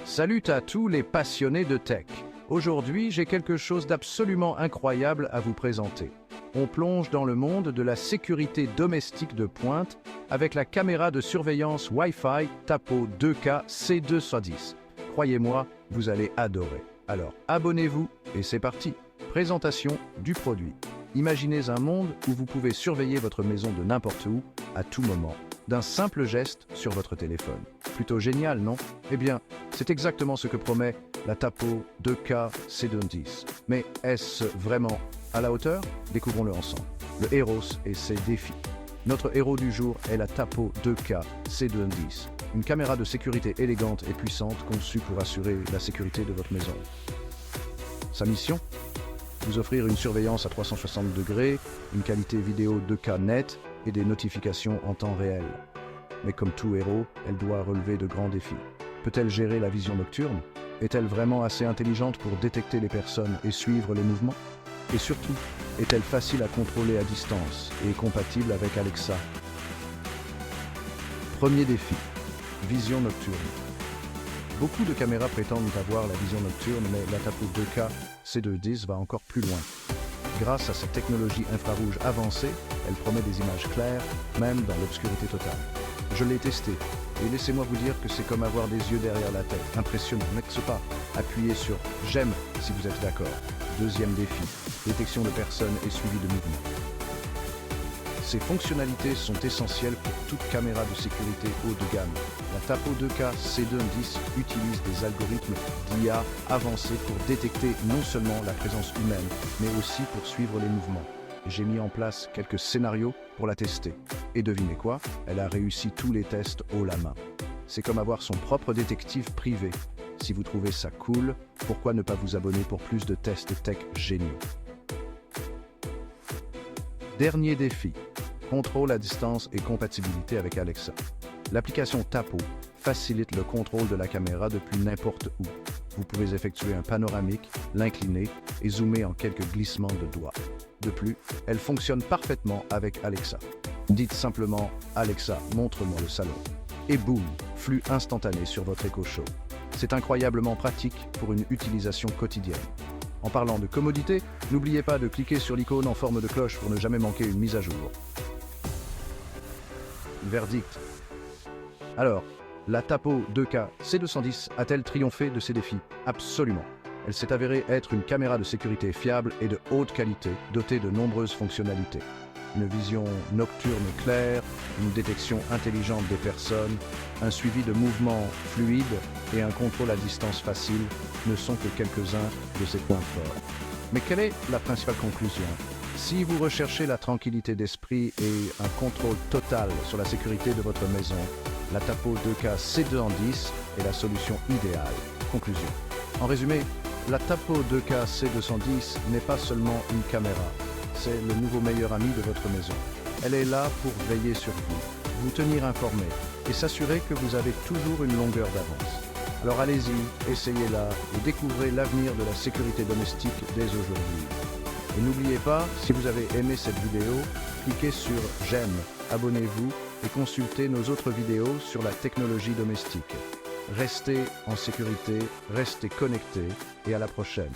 Salut à tous les passionnés de tech. Aujourd'hui, j'ai quelque chose d'absolument incroyable à vous présenter. On plonge dans le monde de la sécurité domestique de pointe avec la caméra de surveillance Wi-Fi Tapo 2K C210. Croyez-moi, vous allez adorer. Alors, abonnez-vous et c'est parti. Présentation du produit. Imaginez un monde où vous pouvez surveiller votre maison de n'importe où, à tout moment, d'un simple geste sur votre téléphone. Plutôt génial, non? Eh bien, c'est exactement ce que promet la Tapo 2K C210. Mais est-ce vraiment à la hauteur? Découvrons-le ensemble. Le héros et ses défis. Notre héros du jour est la Tapo 2K C210, une caméra de sécurité élégante et puissante conçue pour assurer la sécurité de votre maison. Sa mission? Vous offrir une surveillance à 360 degrés, une qualité vidéo 2K nette et des notifications en temps réel. Mais comme tout héros, elle doit relever de grands défis. Peut-elle gérer la vision nocturne? Est-elle vraiment assez intelligente pour détecter les personnes et suivre les mouvements? Et surtout, est-elle facile à contrôler à distance et compatible avec Alexa? Premier défi, vision nocturne. Beaucoup de caméras prétendent avoir la vision nocturne, mais la Tapo 2K C210 va encore plus loin. Grâce à sa technologie infrarouge avancée, elle promet des images claires, même dans l'obscurité totale. Je l'ai testé, et laissez-moi vous dire que c'est comme avoir des yeux derrière la tête. Impressionnant, n'est-ce pas? Appuyez sur « J'aime » si vous êtes d'accord. Deuxième défi, détection de personnes et suivi de mouvements. Ces fonctionnalités sont essentielles pour toute caméra de sécurité haut de gamme. La Tapo 2K C210 utilise des algorithmes d'IA avancés pour détecter non seulement la présence humaine, mais aussi pour suivre les mouvements. J'ai mis en place quelques scénarios pour la tester. Et devinez quoi? Elle a réussi tous les tests haut la main. C'est comme avoir son propre détective privé. Si vous trouvez ça cool, pourquoi ne pas vous abonner pour plus de tests tech géniaux? Dernier défi. Contrôle à distance et compatibilité avec Alexa. L'application Tapo facilite le contrôle de la caméra depuis n'importe où. Vous pouvez effectuer un panoramique, l'incliner et zoomer en quelques glissements de doigts. De plus, elle fonctionne parfaitement avec Alexa. Dites simplement « Alexa, montre-moi le salon » et boum, flux instantané sur votre Echo Show. C'est incroyablement pratique pour une utilisation quotidienne. En parlant de commodité, n'oubliez pas de cliquer sur l'icône en forme de cloche pour ne jamais manquer une mise à jour. Verdict. Alors, la Tapo 2K C210 a-t-elle triomphé de ses défis? Absolument. Elle s'est avérée être une caméra de sécurité fiable et de haute qualité, dotée de nombreuses fonctionnalités. Une vision nocturne claire, une détection intelligente des personnes, un suivi de mouvements fluides et un contrôle à distance facile ne sont que quelques-uns de ses points forts. Mais quelle est la principale conclusion? Si vous recherchez la tranquillité d'esprit et un contrôle total sur la sécurité de votre maison, la Tapo 2K C210 est la solution idéale. Conclusion. En résumé, la Tapo 2K C210 n'est pas seulement une caméra, c'est le nouveau meilleur ami de votre maison. Elle est là pour veiller sur vous tenir informé et s'assurer que vous avez toujours une longueur d'avance. Alors allez-y, essayez-la et découvrez l'avenir de la sécurité domestique dès aujourd'hui. Et n'oubliez pas, si vous avez aimé cette vidéo, cliquez sur « J'aime », abonnez-vous et consultez nos autres vidéos sur la technologie domestique. Restez en sécurité, restez connectés et à la prochaine.